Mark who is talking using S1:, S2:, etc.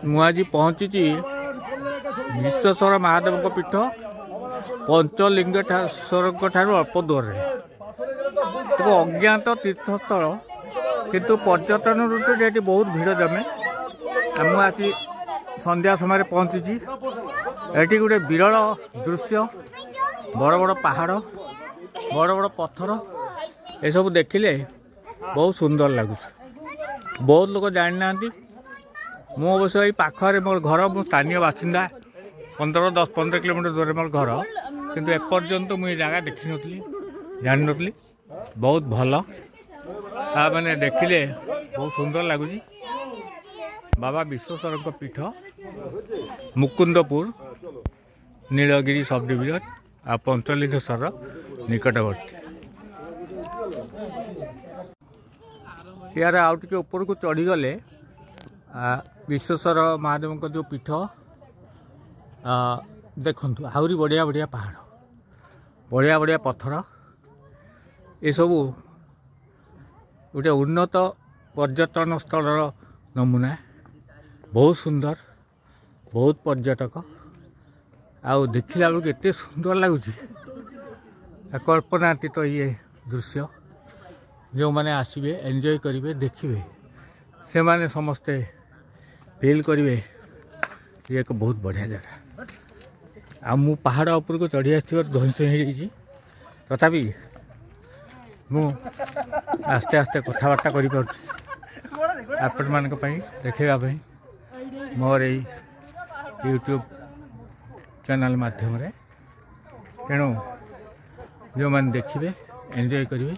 S1: मुझे पहुँची विश्वेश्वर महादेव पीठ पंचलिंगेश्वर अल्प दूर अज्ञात तीर्थस्थल किंतु पर्यटन ऋतु ये बहुत भीड़ जमे। मुझे संध्या समय पहुँची ये गोटे विरल दृश्य बड़ बड़ पहाड़ बड़ बड़ पत्थर ये सब देखिले बहुत सुंदर लगुच। बहुत लोग जानी ना मु अवश्य पाखे मोर घर मु स्थानीय बासिंदा 10-15 किलोमीटर दूर मोर घर किंतु एपर्यंत मुझे जगह देखी नी जानी नी बहुत भल मैंने देखिले बहुत सुंदर लगुच। बाबा विश्वेश्वर पीठ मुकुंदपुर नीलगिरी सब डिविजन आ पंचलिंगेश्वर निकटवर्ती। यार आउ टे ऊपर को चढ़ी गले विश्वेश्वर महादेव जो पीठ देखु आहरी बढ़िया बढ़िया पहाड़ बढ़िया बढ़िया पत्थर ये सबू गोटे उन्नत पर्यटन स्थल नमूना बहुत सुंदर बहुत पर्यटक आउ देखला बेलू एत सुंदर लगुच कल्पनातीत ये दृश्य जो मैंने आसबे एंजॉय करेंगे देखिए से माने समस्ते फील करेंगे ये एक बहुत बढ़िया जगह आ मु पहाड़ ऊपर को चढ़ी आस धईस हो तथापि मु आस्ते आस्ते कथबार्ता आपण देखा मोर यूट्यूब चैनल माध्यम तेणु जो मैंने देखिए एंजॉय करेंगे।